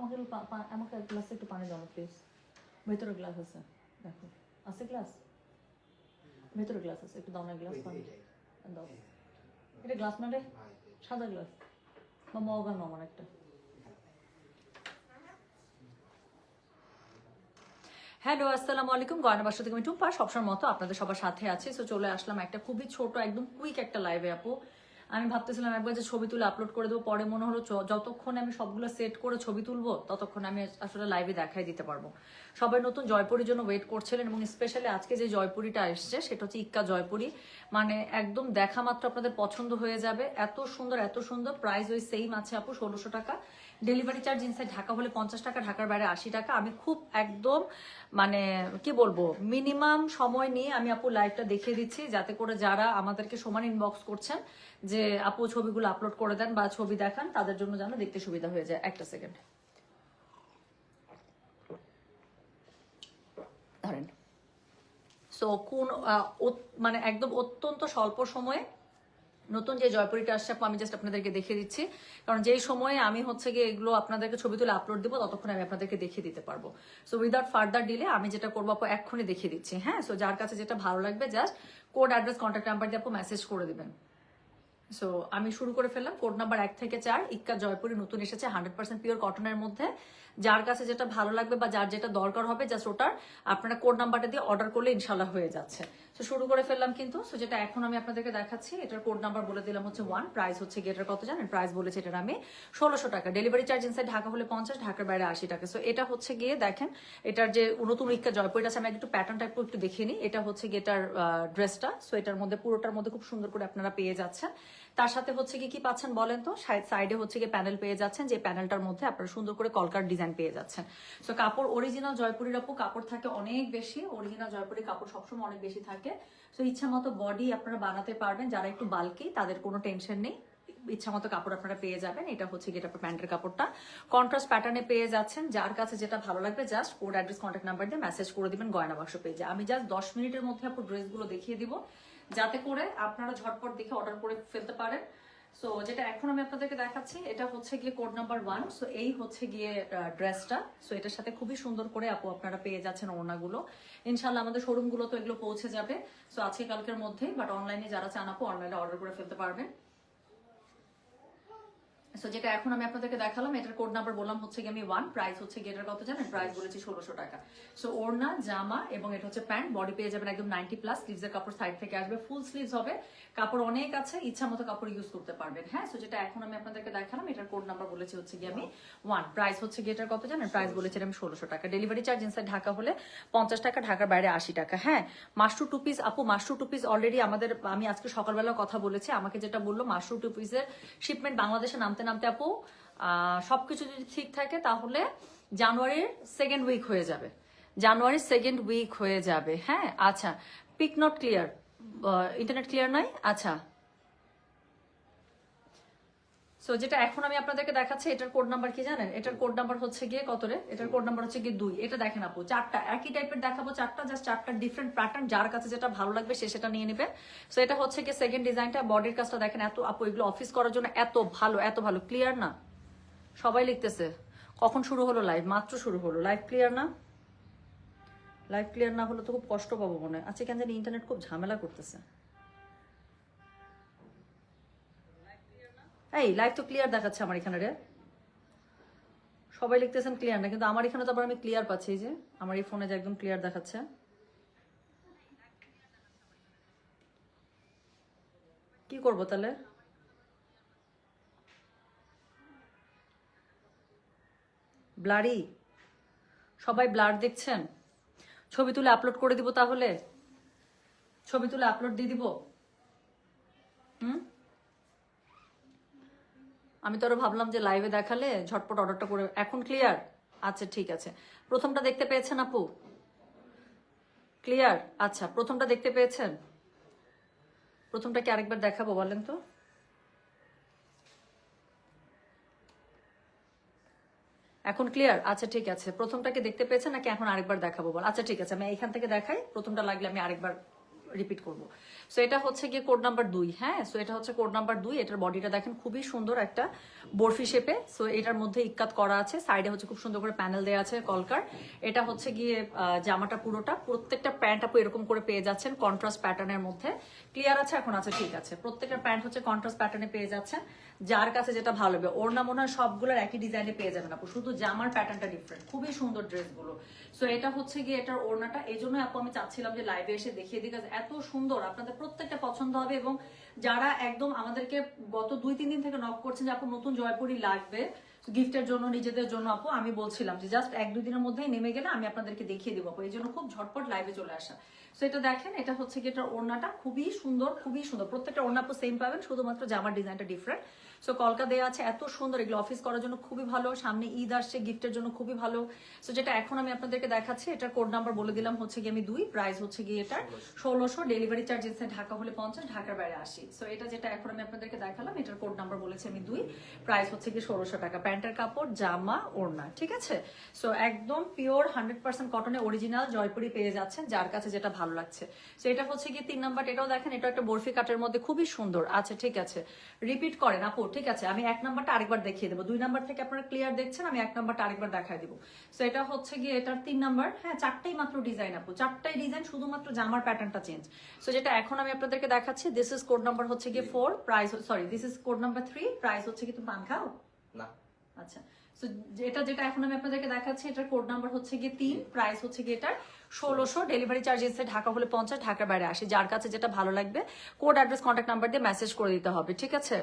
আমাকে আমাকে এক গ্লাসে একটু পানি দাও প্লিজ। ভেতরে গ্লাস আছে, দেখো আছে গ্লাস, ভেতরে গ্লাস আছে, একটু দাও না গ্লাস পানি দাও। এটা গ্লাস না রে, সাদা গ্লাস বা মগ আনো আমার একটা। হ্যালো, আসসালামু আলাইকুম। গয়না বাসা থেকে আমি টুম্পা সবসময় মতো আপনাদের সবার সাথে আছি। সো চলে আসলাম একটা খুবই ছোট একদম কুইক একটা লাইভে আপু। আমি ভাবতেছিলাম একবার যে ছবি তুলে আপলোড করে দেবো, পরে মনে হলো যতক্ষণ আমি সবগুলো সেট করে ছবি তুলবো ততক্ষণ আমি আসলে লাইভে দেখাই দিতে পারবো। সবাই নতুন জয়পুরির জন্য ওয়েট করছিলেন এবং স্পেশালি আজকে যে জয়পুরিটা এসছে সেটা হচ্ছে ইক্কা জয়পুরি। মানে একদম দেখা মাত্র আপনাদের পছন্দ হয়ে যাবে, এত সুন্দর এত সুন্দর। প্রাইস ওই সেম আছে আপু, 1600 টাকা। ডেলিভারি চার্জ ইনসাইড ঢাকা হলে 50 টাকা, ঢাকার বাইরে 80 টাকা। আমি খুব একদম মানে কি বলবো, মিনিমাম সময় নিয়ে আমি আপু লাইভটা দেখিয়ে দিচ্ছি, যাতে করে যারা আমাদেরকে সমান ইনবক্স করছেন যে আপু ছবিগুলো আপলোড করে দেন বা ছবি দেখান, তাদের জন্য যেন দেখতে সুবিধা হয়ে যায়। একটা সেকেন্ড ধরেন। সো কোন মানে একদম অত্যন্ত স্বল্প সময়ে নতুন যে জয়পুরিটা আসছে আপু, আমি জাস্ট আপনাদেরকে দেখিয়ে দিচ্ছি, কারণ যেই সময়ে আমি হচ্ছে গিয়ে এগুলো আপনাদেরকে ছবি তুলে আপলোড দিব ততক্ষণ আমি আপনাদেরকে দেখিয়ে দিতে পারবো। সো উইদাউট ফার্দার ডিলে আমি যেটা করবো আপু এক্ষুনি দেখিয়ে দিচ্ছি। হ্যাঁ, সো যার কাছে যেটা ভালো লাগবে just code, address, contact number দিয়ে আপু মেসেজ করে দিবেন। সো আমি শুরু করে ফেললাম। কোড নাম্বার 1 থেকে 4, ইক্কা জয়পুরি নতুন এসেছে 100% পিওর কটনের মধ্যে। যার কাছে যেটা ভালো লাগবে বা যার যেটা দরকার হবে জাস্ট ওটার আপনারা কোড নাম্বারটা দিয়ে অর্ডার করলে ইনশাল্লাহ হয়ে যাচ্ছে। তো শুরু করে ফেললাম কিন্তু। সো যেটা এখন আমি আপনাদেরকে দেখাচ্ছি, এটার কোড নাম্বার বলে দিলাম হচ্ছে 1। প্রাইস হচ্ছে গেটার কত জানেন? প্রাইস বলেছে এটার আমি 1600 টাকা। ডেলিভারি চার্জ ইনসাইড ঢাকা হলে 50, ঢাকার বাইরে 80 টাকা। সো এটা হচ্ছে গিয়ে দেখেন, এটার যে নতুন ইক্কা জয়পুরিটা আছে, আমি একটু প্যাটার্নটা একটু দেখিয়ে নিই। এটা হচ্ছে গেটার ড্রেসটা। সো এটার মধ্যে পুরোটার মধ্যে খুব সুন্দর করে আপনারা পেয়ে যাচ্ছেন। তার সাথে হচ্ছে কি পাচ্ছেন বলেন তো? সাইডে হচ্ছে কি প্যানেল পেয়ে যাচ্ছেন, যে প্যানেলটার মধ্যে আপনারা সুন্দর করে কলকার ডিজাইন পেয়ে যাচ্ছেন। সো কাপড় অরিজিনাল জয়পুরির আপু কাপড় থাকে অনেক বেশি, অরিজিনাল জয়পুরির কাপড় সবসময় অনেক বেশি থাকে। সো ইচ্ছা মতো বডি আপনারা বানাতে পারবেন, যারা একটু বাল্কি তাদের কোনো টেনশন নেই, ইচ্ছা মতো কাপড় আপনারা পেয়ে যাবেন। এটা হচ্ছে গিয়ে প্যান্টের কাপড়টা কন্ট্রাস্ট প্যাটার্নে পেয়ে যাচ্ছেন। যার কাছে যেটা ভালো লাগবে just code, address, contact number দিয়ে মেসেজ করে দিবেন গয়না বাক্স পেজে। আমি জাস্ট 10 মিনিটের মধ্যে আপু ড্রেসগুলো দেখিয়ে দিব, যাতে করে আপনারা ঝটপট দেখে অর্ডার করে ফেলতে পারেন। সো যেটা এখন আমি আপনাদেরকে দেখাচ্ছি, এটা হচ্ছে গিয়ে কোড নাম্বার 1। সো এই হচ্ছে গিয়ে ড্রেসটা। সো এটার সাথে খুবই সুন্দর করে আপু আপনারা পেয়ে যাচ্ছেন ওড়নাগুলো। ইনশাল্লাহ আমাদের শোরুমগুলো তো এগুলো পৌঁছে যাবে সো আজকে কালকের মধ্যেই, বাট অনলাইনে যারা চান আপু অনলাইনে অর্ডার করে ফেলতে পারবেন। সো যেটা এখন আমি আপনাদেরকে দেখালাম, এটার কোড নাম্বার বললাম হচ্ছে গিয়ে আমি 1। প্রাইস হচ্ছে গিয়ে এটার কত জানেন? প্রাইস বলেছি 1600 টাকা। সো ওড়না, জামা এবং এটা হচ্ছে প্যান্ট, বডি পেয়ে যাবেন একদম 90+। স্লিভসের কাপড় সাইড থেকে আসবে, ফুল স্লিভস হবে, কাপড় অনেক আছে, ইচ্ছা মতো কাপড় ইউজ করতে পারবেন। হ্যাঁ, সো যেটা এখন আমি আপনাদেরকে দেখালাম, এটার কোড নাম্বার বলেছি হচ্ছে গিয়ে আমি 1। প্রাইস হচ্ছে গিয়ে এটার কত জানেন? প্রাইস বলেছি আমি 1600 টাকা। ডেলিভারি চার্জ ইনসাইড ঢাকা হলে 50 টাকা, ঢাকার বাইরে 80 টাকা। হ্যাঁ, মাশরু টু পিস আপু, মাশরু টু পিস অলরেডি আমাদের, আমি আজকে সকালবেলা কথা বলেছি, আমাকে যেটা বললো মাশরু টু পিসের শিপমেন্ট বাংলাদেশে নামতে নামতে আপু সবকিছু যদি ঠিক থাকে তাহলে জানুয়ারির 2nd উইক হয়ে যাবে, জানুয়ারির 2nd উইক হয়ে যাবে। হ্যাঁ, আচ্ছা, pic not clear, internet clear নাই। আচ্ছা, সো যেটা এখন আমি আপনাদেরকে দেখাচ্ছি, এটার কোড নাম্বার কি জানেন? এটার কোড নাম্বার হচ্ছে গিয়ে কত রে? এটার কোড নাম্বার হচ্ছে গিয়ে 2। এটা দেখেন আপু, 4টা একই টাইপের দেখাবো, 4টা জাস্ট 4টা ডিফারেন্ট প্যাটার্ন, যার কাছে যেটা ভালো লাগবে সে সেটা নিয়ে নেবেন। সো এটা হচ্ছে গিয়ে সেকেন্ড ডিজাইনটা। বডির কাজটা দেখেন, এত আপু এগুলো অফিস করার জন্য এত ভালো, এত ভালো। ক্লিয়ার না? সবাই লিখতেছে কখন শুরু হলো লাইভ? মাত্র শুরু হলো লাইভ। ক্লিয়ার না? লাইভ ক্লিয়ার না হলে তো খুব কষ্ট পাবো মনে হয়। আচ্ছা, কেন জানি ইন্টারনেট খুব ঝামেলা করতেছে। এই লাইভ তো ক্লিয়ার দেখাচ্ছে আমার এখানে রে। সবাই লিখতেছেন ক্লিয়ার না, কিন্তু আমার এখানে তো আবার আমি ক্লিয়ার পাচ্ছি, যে আমার এই ফোনে যে একদম ক্লিয়ার দেখাচ্ছে। কি করব তাহলে? ব্লারি? সবাই ব্লার দেখছেন? ছবি তুলে আপলোড করে দিব তাহলে? ছবি তুলে আপলোড দিয়ে দিব? হুম, আমি তো আরো ভাবলাম যে লাইভে দেখালে ঝটপট অর্ডারটা করে। এখন ক্লিয়ার? আচ্ছা ঠিক আছে। প্রথমটা দেখতে পেয়েছেন আপু? ক্লিয়ার? আচ্ছা, প্রথমটা দেখতে পেয়েছেন? প্রথমটা কি আরেকবার দেখাবো বলেন তো? এখন ক্লিয়ার? আচ্ছা ঠিক আছে। প্রথমটাকে দেখতে পেয়েছেন নাকি এখন আরেকবার দেখাবো বল? আচ্ছা ঠিক আছে, আমি এইখান থেকে দেখাই, প্রথমটা লাগলে আমি আরেকবার রিপিট করবো। সো এটা হচ্ছে গিয়ে কোড নাম্বার 2, হ্যাঁ। সো এটা হচ্ছে কোড নাম্বার 2, এটার বডিটা দেখেন খুবই সুন্দর একটা বরফি শেপে। সো এটার মধ্যে ইক্কাত করা আছে, সাইডে হচ্ছে খুব সুন্দর করে প্যানেল দেওয়া আছে কলকার। এটা হচ্ছে গিয়ে জামাটা পুরোটা, প্রত্যেকটা প্যান্ট আপু এরকম করে পেয়ে যাচ্ছেন কন্ট্রাস্ট প্যাটার্নের মধ্যে। ক্লিয়ার আছে এখন? আছে, ঠিক আছে। প্রত্যেকটা প্যান্ট হচ্ছে কন্ট্রাস্ট প্যাটার্নে পেয়ে যাচ্ছেন, যার কাছে যেটা ভালো হবে। ওড়না মনে হয় সবগুলোর একই ডিজাইনে পেয়ে যাবেন আপু, শুধু জামার প্যাটার্নটা ডিফারেন্ট। খুবই সুন্দর ড্রেসগুলো। সো এটা হচ্ছে গিয়ে এটার ওড়নাটা, এই জন্য আপু আমি চাচ্ছিলাম যে লাইভে এসে দেখিয়ে দিই, এত সুন্দর, আপনাদের প্রত্যেকটা পছন্দ হবে। এবং যারা একদম আমাদেরকে গত 2-3 দিন থেকে নক করছেন যে আপু নতুন জয়পুরি লাগবে গিফটের জন্য, নিজেদের জন্য, আপু আমি বলছিলাম যে জাস্ট 1-2 দিনের মধ্যেই নেমে গেলে আমি আপনাদেরকে দেখিয়ে দেবো আপু, এই জন্য খুব ঝটপট লাইভে চলে আসা। সো এটা দেখেন, এটা হচ্ছে কি এটার ওড়নাটা খুবই সুন্দর, খুবই সুন্দর। প্রত্যেকটা ওড়না আপু সেম পাবেন, শুধুমাত্র জামার ডিজাইনটা ডিফারেন্ট। সো কলকা দেওয়া আছে, এত সুন্দর, এগুলো অফিস করার জন্য খুবই ভালো, সামনে ঈদ আসছে, গিফটের জন্য খুবই ভালো। সো যেটা এখন আমি আপনাদেরকে দেখাচ্ছি, এটার কোড নাম্বার বলে দিলাম হচ্ছে গিয়ে আমি 2, প্রাইস হচ্ছে গিয়ে এটার 1600, ডেলিভারি চার্জ এসে ঢাকা হলে 50, ঢাকার বাইরে 80। সো এটা যেটা এখন আমি আপনাদেরকে দেখালাম, এটার কোড নাম্বার বলেছি আমি 2, প্রাইস হচ্ছে গিয়ে 1600 টাকা। প্যান্টের কাপড়, জামা, ওড়না, ঠিক আছে। সো একদম পিওর 100% কটনে অরিজিনাল জয়পুরি পেয়ে যাচ্ছেন, যার কাছে যেটা ভালো লাগছে। সো এটা হচ্ছে গিয়ে 3 নাম্বার, এটাও দেখেন, এটা একটা বরফি কাটের মধ্যে খুবই সুন্দর। আচ্ছা ঠিক আছে, রিপিট করেন আপু, ঠিক আছে। আমি 1 নাম্বারটা আরেকবার দেখিয়ে দেবো, 2 নাম্বার থেকে আপনারা ক্লিয়ার দেখছেন, আমি 1 নাম্বারটা আরেকবার দেখাই দিব। সো এটা হচ্ছে গিয়ে এটার 3 নাম্বার, হ্যাঁ। 4টাই মাত্র ডিজাইন আপু, 4টাই ডিজাইন, শুধুমাত্র জামার প্যাটার্নটা চেঞ্জ। সো যেটা এখন আমি আপনাদেরকে দেখাচ্ছি, দিস ইজ কোড নাম্বার হচ্ছে গিয়ে 4, price, sorry this is code number 3, price হচ্ছে কি, তুমি পান খাও না? আচ্ছা। সো যেটা এখন আমি আপনাদেরকে দেখাচ্ছি, এটার কোড নাম্বার হচ্ছে গিয়ে 3, প্রাইস হচ্ছে গিয়ে এটার 1600, ডেলিভারি চার্জ এসে ঢাকা হলে 50, ঢাকার বাইরে 80। যার কাছে যেটা ভালো লাগবে কোড, অ্যাড্রেস, কন্ট্যাক্ট নাম্বার দিয়ে মেসেজ করে দিতে হবে, ঠিক আছে।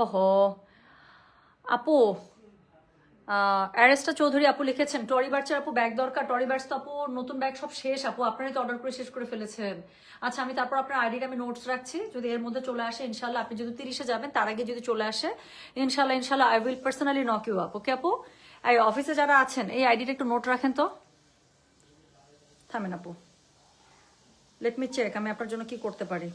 ওহো আপু, অ্যারেস্টা চৌধুরী আপু লিখেছেন টরি বার্চের আপু ব্যাগ দরকার। টরি বার্চ তো আপু নতুন ব্যাগ সব শেষ আপু, আপনারাই তো অর্ডার করে শেষ করে ফেলেছেন। আচ্ছা আমি তারপর আপনার আইডিটা আমি নোটস রাখছি, যদি এর মধ্যে চলে আসে ইনশাল্লাহ, আপনি যদি 30-এ যাবেন তার আগে যদি চলে আসে ইনশাল্লাহ I will personally knock you up, okay আপু। এই অফিসে যারা আছেন এই আইডিটা একটু নোট রাখেন তো। থামেন আপু, লেট মি চেক আমি আপনার জন্য কি করতে পারি।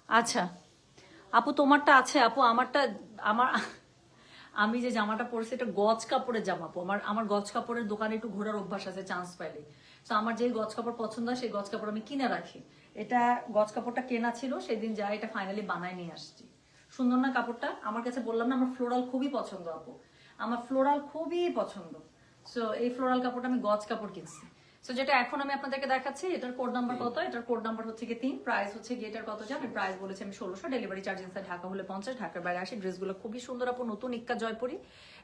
আচ্ছা আপু, তোমারটা আছে আপু, আমারটা, আমার, আমি যে জামাটা পরেছি এটা গজ কাপড়ের জামা আপু। আমার গজ কাপড়ের দোকানে একটু ঘোরার অভ্যাস আছে চান্স পাইলে। তো আমার যে গজ কাপড় পছন্দ হয় সেই গজ কাপড় আমি কিনে রাখি। এটা গজ কাপড়টা কেনা ছিল, সেদিন যাই এটা ফাইনালি বানায় নিয়ে আসছি। সুন্দর না কাপড়টা? আমার কাছে বললাম না, আমার ফ্লোরাল খুবই পছন্দ আপু, আমার ফ্লোরাল খুবই পছন্দ। সো এই ফ্লোরাল কাপড়টা আমি গজ কাপড় কিনছি। সো যেটা এখন আমি আপনাদেরকে দেখাচ্ছি, এটার কোড নাম্বার কত? এটার কোড নাম্বার হচ্ছে গিয়ে 3, প্রাইস হচ্ছে গিয়ে এটার কত জানেন? প্রাইস বলেছি আমি 1600, ডেলিভারি চার্জ ইনসাইড ঢাকা হলে 50, ঢাকার বাইরে 80। ড্রেসগুলো খুবই সুন্দর আপু, নতুন ইক্কা জয়পুরি।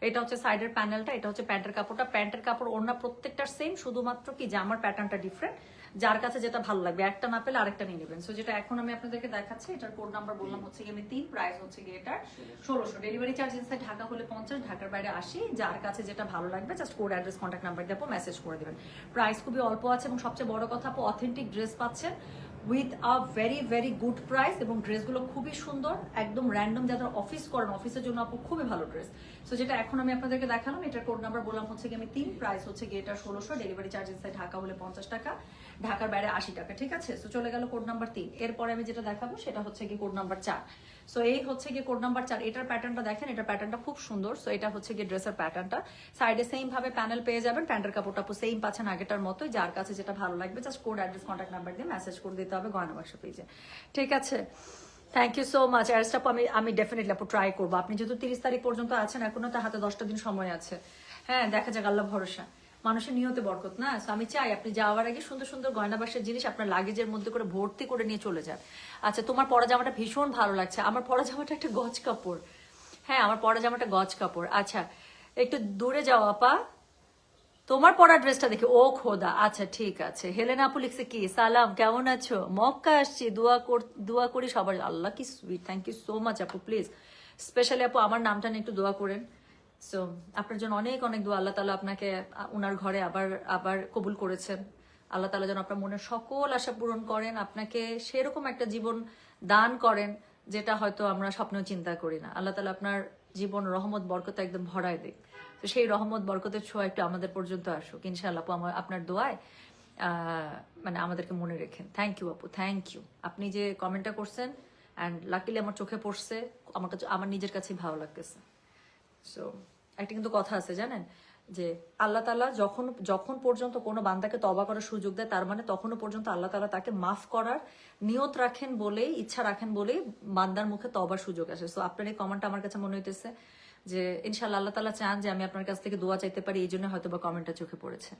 এটা হচ্ছে সাইডের প্যানেলটা, এটা হচ্ছে প্যান্টের কাপড়টা। প্যান্টের কাপড় ওড়না প্রত্যেকটা সেম, শুধুমাত্র কি জামার প্যাটার্নটা ডিফারেন্ট। যার কাছে যেটা ভালো লাগবে, একটা না পেলে আরেকটা নিয়ে নেবেন। সো যেটা এখন আমি আপনাদেরকে দেখাচ্ছি, এটার কোড নাম্বার বললাম হচ্ছে গিয়ে আমি 3, প্রাইস হচ্ছে গিয়ে এটার 1600, ডেলিভারি চার্জ ইনসাইড ঢাকা হলে 50, ঢাকার বাইরে 80। যার কাছে যেটা ভালো লাগবে just code, address, contact number দিয়ে মেসেজ করে দেবেন। প্রাইস খুবই অল্প আছে এবং সবচেয়ে বড় কথা আপু অথেন্টিক ড্রেস পাচ্ছেন with a very very good price. এবং ড্রেসগুলো খুবই সুন্দর, একদম র্যান্ডম, যারা অফিস করেন অফিসের জন্য আপু খুবই ভালো ড্রেস। সো যেটা এখন আমি আপনাদেরকে দেখালাম, এটার কোড নাম্বার বললাম হচ্ছে গিয়ে আমি 3, প্রাইস হচ্ছে গিয়ে এটা 1600, ডেলিভারি চার্জ ইনসাইড ঢাকা হলে 50 টাকা, ঢাকার বাইরে 80 টাকা, ঠিক আছে। সো চলে গেল কোড নাম্বার 3। এরপরে আমি যেটা দেখাবো সেটা হচ্ছে গিয়ে কোড নাম্বার 4। সো এই হচ্ছে গিয়ে কোড নাম্বার 4, এটার প্যাটার্নটা দেখেন, এটার প্যাটার্নটা খুব সুন্দর। সো এটা হচ্ছে গিয়ে ড্রেসের প্যাটার্নটা, সাইডে সেম ভাবে প্যানেল পেয়ে যাবেন, প্যান্টের কাপড়টা আপু সেম পাচ্ছেন আগেটার মতোই। যার কাছে যেটা ভালো লাগবে just code, address, contact number দিয়ে মেসেজ করে দিতে হবে গয়না বাক্স পেজে, ঠিক আছে। থ্যাংক ইউ সো মাচ অ্যারেস্ট আপু, আমি ডেফিনেটলি আপু ট্রাই করবো। আপনি যেহেতু 30 তারিখ পর্যন্ত আছেন, এখনো তো হাতে 10টা দিন সময় আছে, হ্যাঁ। দেখা যাক, আল্লাহ ভরসা, মানুষের নিয়তে বরকত না। আমি চাই আপনি যাওয়ার আগে সুন্দর সুন্দর গয়না বাক্সের জিনিস আপনার লাগেজের মধ্যে করে ভর্তি করে নিয়ে চলে যান। আচ্ছা তোমার পরা জামাটা ভীষণ ভালো লাগছে, আমার পরা জামাটা একটা গজ কাপড়, হ্যাঁ আমার পরা জামাটা গজ কাপড়। আচ্ছা একটু দূরে যাও আপা, তোমার পরা ড্রেসটা দেখে ও খোদা। আচ্ছা ঠিক আছে, হেলেনা আপু লিখছে কি, সালাম কেমন আছো, মক্কা আসছি, দোয়া করি সবার। আল্লাহ কি sweet, thank you so much আপু। প্লিজ স্পেশালি আপু আমার নামটা নিয়ে একটু দোয়া করেন। সো আপনার জন্য অনেক অনেক দোয়া, আল্লাহ তাআলা আপনাকে উনার ঘরে আবার আবার কবুল করেছেন। আল্লাহ তাআলা যেন আপনার মনের সকল আশা পূরণ করেন, আপনাকে সেরকম একটা জীবন দান করেন যেটা হয়তো আমরা স্বপ্নেও চিন্তা করি না। আল্লাহ তাআলা আপনার জীবন রহমত বরকতে একদম ভরায় দেয়। তো সেই রহমত বরকতের ছোঁয়া একটু আমাদের পর্যন্ত আসুক ইনশাআল্লাহ আপু। আপনার দোয়ায় মানে আমাদেরকে মনে রেখেন। থ্যাংক ইউ আপু, থ্যাংক ইউ। আপনি যে কমেন্টটা করছেন অ্যান্ড লাকিলি আমার চোখে পড়ছে, আমার কাছে আমার নিজের কাছেই ভালো লাগতেছে। সো একটা কিন্তু কথা আছে জানেন, যে আল্লাহ তাআলা যখন যখন পর্যন্ত কোনো বান্দাকে তওবা করার সুযোগ দেয়, তার মানে তখনও পর্যন্ত আল্লাহ তাআলা তাকে মাফ করার নিয়ত রাখেন বলেই, ইচ্ছা রাখেন বলেই বান্দার মুখে তওবার সুযোগ আসে। সো আপনার এই কমেন্টটা আমার কাছে মনে হইতেছে যে ইনশাআল্লাহ আল্লাহ তাআলা চান যে আমি আপনার কাছ থেকে দোয়া চাইতে পারি, এই জন্য হয়তো বা কমেন্টটা চোখে পড়েছে।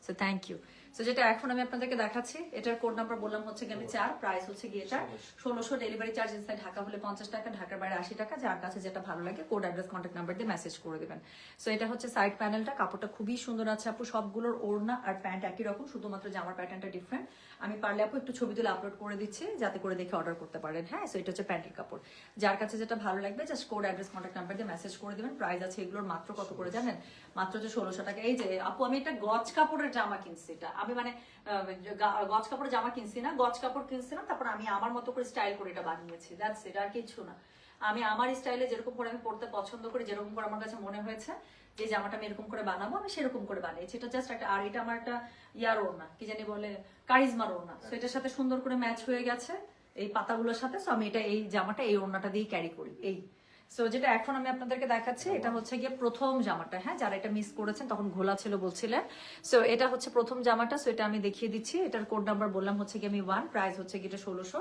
So thank you. সো যেটা এখন আমি আপনাদেরকে দেখাচ্ছি, এটার কোড নাম্বার বললাম হচ্ছে গিয়ে আমি 4, প্রাইস হচ্ছে গিয়ে এটা 1600, ডেলিভারি চার্জ ইনসাইড ঢাকা হলে 50 টাকা, ঢাকার বাইরে 80 টাকা। যার কাছে যেটা ভালো লাগে কোড অ্যাড্রেস কন্ট্যাক্ট নাম্বার দিয়ে মেসেজ করে দিবেন। সো এটা হচ্ছে সাইড প্যানেলটা, কাপড়টা খুবই সুন্দর আছে আপু, সবগুলোর ওড়না আর প্যান্ট একই রকম, শুধুমাত্র জামার প্যাটার্নটা ডিফারেন্ট। আমি পারলে আপু একটু ছবি তুলে আপলোড করে দিচ্ছি যাতে করে দেখে অর্ডার করতে পারেন। হ্যাঁ, সো এটা হচ্ছে প্যান্টের কাপড়। যার কাছে যেটা ভালো লাগবে just code address contact number দিয়ে মেসেজ করে দিবেন। প্রাইস আছে এগুলোর মাত্র কত করে জানেন? মাত্র যে 1600 টাকা। এই যে আপু আমি একটা গজ কাপড়ের জামা কিনছি, এটা আমি মানে গজ কাপড়ের জামা কিনছি না, গজ কাপড় কিনছি না, তারপর আমি আমার মতো করে স্টাইল করে এটা বানিয়েছি। দ্যাটস ইট, আর কিছু না। আমি আমার স্টাইলে যেরকম করে আমি পড়তে পছন্দ করি, যেরকম করে আমার কাছে মনে হয়েছে যে জামাটা আমি এরকম করে বানাবো, আমি সেরকম করে বানিয়েছি। এটা জাস্ট একটা, আর এটা আমার একটা ইয়ার ওড়না, কি জানি বলে, কারিজমার ওড়না। সো এটার সাথে সুন্দর করে ম্যাচ হয়ে গেছে এই পাতাগুলোর সাথে। সো আমি এটা, এই জামাটা এই ওড়নাটা দিয়ে ক্যারি করি। এই সো যেটা এখন আমি আপনাদেরকে দেখাচ্ছি, এটা হচ্ছে গিয়ে প্রথম জামাটা। হ্যাঁ, যারা এটা মিস করেছেন, তখন ঘোলা ছিল বলছিলেন। সো এটা হচ্ছে প্রথম জামাটা। সো এটা আমি দেখিয়ে দিচ্ছি। এটার কোড নাম্বার বললাম হচ্ছে গিয়ে আমি 1, প্রাইস হচ্ছে গিয়ে এটা 1600,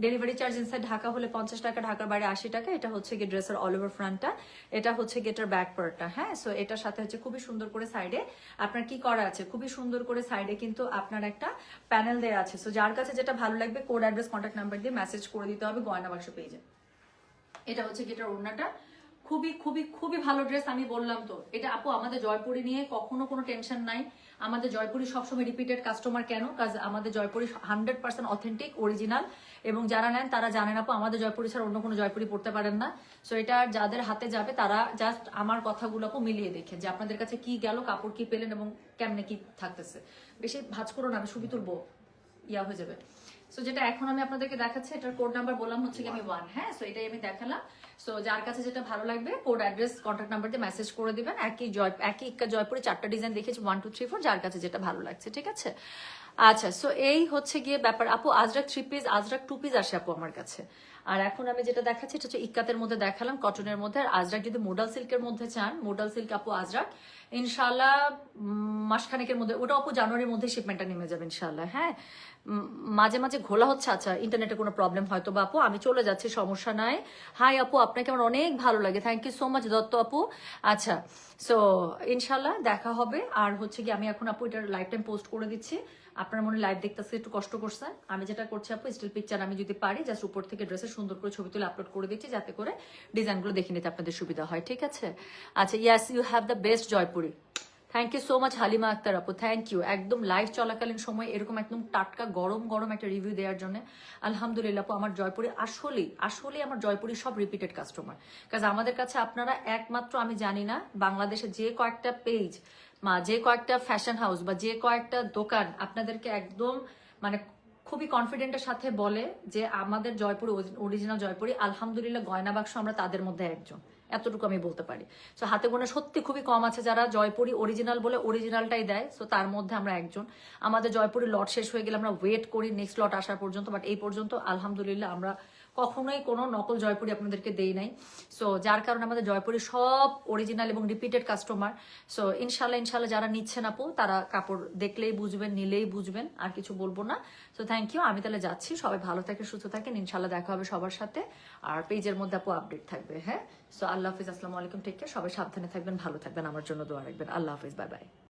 ডেলিভারি চার্জ ইনসাইড ঢাকা হলে 50 টাকা, ঢাকার বাইরে 80 টাকা। এটা হচ্ছে গিয়ে ড্রেসের অল ওভার ফ্রন্টটা, এটা হচ্ছে গিয়ে এটার ব্যাক পার্টটা। হ্যাঁ, সো এটার সাথে হচ্ছে খুবই সুন্দর করে সাইডে আপনার কি করা আছে, খুবই সুন্দর করে সাইডে কিন্তু আপনার একটা প্যানেল দেওয়া আছে। সো যার কাছে যেটা ভালো লাগবে কোড অ্যাড্রেস কন্ট্যাক্ট নাম্বার দিয়ে মেসেজ করে দিতে হবে গয়না বাক্স পেজে। এটা হচ্ছে গিয়ে এটার ওড়নাটা, খুবই খুবই খুবই ভালো ড্রেস। আমি বললাম তো, এটা আপু আমাদের জয়পুরি নিয়ে কখনো কোনো টেনশন নাই। আমাদের জয়পুরি সবসময় রিপিটেড কাস্টমার। কেন? কাজ আমাদের জয়পুরি 100% অথেন্টিক, অরিজিনাল, এবং যারা নেন তারা জানেন আপু আমাদের জয়পুরি ছাড়া অন্য কোনো জয়পুরি পড়তে পারেন না। সো এটা যাদের হাতে যাবে তারা জাস্ট আমার কথাগুলো আপু মিলিয়ে দেখেন যে আপনাদের কাছে কি গেল, কাপড় কি পেলেন এবং কেমনে কি থাকতেছে। বেশি ভাজ করো না, আমি ছবি তুলবো, ইয়া হয়ে যাবে। সো যেটা এখন আমি আপনাদেরকে দেখাচ্ছি, এটার কোড নাম্বার বললাম হচ্ছে কি আমি 1। হ্যাঁ, সো এটাই আমি দেখালাম। সো যার কাছে যেটা ভালো লাগবে কোড অ্যাড্রেস কন্ট্যাক্ট নাম্বার দিয়ে মেসেজ করে দিবেন। একই ইক্কা জয়পুরে 4টা ডিজাইন দেখেছি, 1 2 3 4, যার কাছে যেটা ভালো লাগছে। ঠিক আছে, আচ্ছা। সো এই হচ্ছে গিয়ে ব্যাপার আপু। আজরাক 3 পিস, আজরাক 2 পিস আসে আপু আমার কাছে। আর এখন আমি যেটা দেখাচ্ছি এটা হচ্ছে ইক্কাতের মধ্যে দেখালাম, কটনের মধ্যে। আর আজরাক যদি মোডাল সিল্কের মধ্যে চান, মোডাল সিল্ক আপু আজরাক ইনশাল্লাহ মাসখানেকের মধ্যে, ওটা আপু জানুয়ারির মধ্যে শিপমেন্টটা নেমে যাবে ইনশাল্লাহ। হ্যাঁ, মাঝে মাঝে ঘোলা হচ্ছে, আচ্ছা ইন্টারনেটে কোনো প্রবলেম হয়তো বা আপু, আমি চলে যাচ্ছি, সমস্যা নাই। হাই আপু, আপনাকে আমার অনেক ভালো লাগে, thank you so much Dutta আপু। আচ্ছা, সো ইনশাল্লাহ দেখা হবে। আর হচ্ছে কি আমি এখন আপু এটার লাইফ টাইম পোস্ট করে দিচ্ছি। আপনার মনে লাইভ দেখতেছে, একটু কষ্ট করছেন। আমি যেটা করছি আপু, স্টিল পিকচার আমি যদি পারি জাস্ট উপর থেকে ড্রেসের সুন্দর করে ছবি তুলে আপলোড করে দিচ্ছি, যাতে করে ডিজাইনগুলো দেখে নিতে আপনাদের সুবিধা হয়। ঠিক আছে, আচ্ছা। Yes, you have the best Jaipuri. Thank you so much Halima Akter আপু, থ্যাংক ইউ। একদম লাইভ চলাকালীন সময় এরকম একদম টাটকা গরম গরম একটা রিভিউ দেওয়ার জন্য আলহামদুলিল্লাহ আপু। আমার জয়পুরি আসলে আমার জয়পুরি সব রিপিটেড কাস্টমার। কাজ আমাদের কাছে আপনারা একমাত্র, আমি জানি না বাংলাদেশে যে কয়েকটা পেজ, যে কয়েকটা ফ্যাশন হাউস বা যে কয়েকটা দোকান আপনাদেরকে একদম মানে খুবই কনফিডেন্টের সাথে বলে যে আমাদের জয়পুরি অরিজিনাল জয়পুরি, আলহামদুলিল্লাহ গয়না বাক্স আমরা তাদের মধ্যে একজন, এতটুকু আমি বলতে পারি। সো হাতে গোনা সত্যি খুবই কম আছে যারা জয়পুরি অরিজিনাল বলে অরিজিনালটাই দেয়। সো তার মধ্যে আমরা একজন। আমাদের জয়পুরি লট শেষ হয়ে গেলে আমরা ওয়েট করি নেক্সট লট আসার পর্যন্ত, বাট এই পর্যন্ত আলহামদুলিল্লাহ আমরা কখনোই কোনো নকল জয়পুরি আপনাদেরকে দেই নাই। সো যার কারণে আমাদের জয়পুরি সব অরিজিনাল এবং রিপিটেড কাস্টমার। সো ইনশাল্লাহ যারা নিচ্ছেন আপু, তারা কাপড় দেখলেই বুঝবেন, নিলেই বুঝবেন, আর কিছু বলবো না। সো থ্যাংক ইউ, আমি তাহলে যাচ্ছি। সবাই ভালো থাকেন, সুস্থ থাকেন, ইনশাল্লাহ দেখা হবে সবার সাথে। আর পেজের মধ্যে আপু আপডেট থাকবে। হ্যাঁ, সো আল্লাহ হাফিজ, আসসালামু আলাইকুম, টেক কেয়ার। সবাই সাবধানে থাকবেন, ভালো থাকবেন, আমার জন্য দোয়া রাখবেন। আল্লাহ হাফিজ, বাই বাই।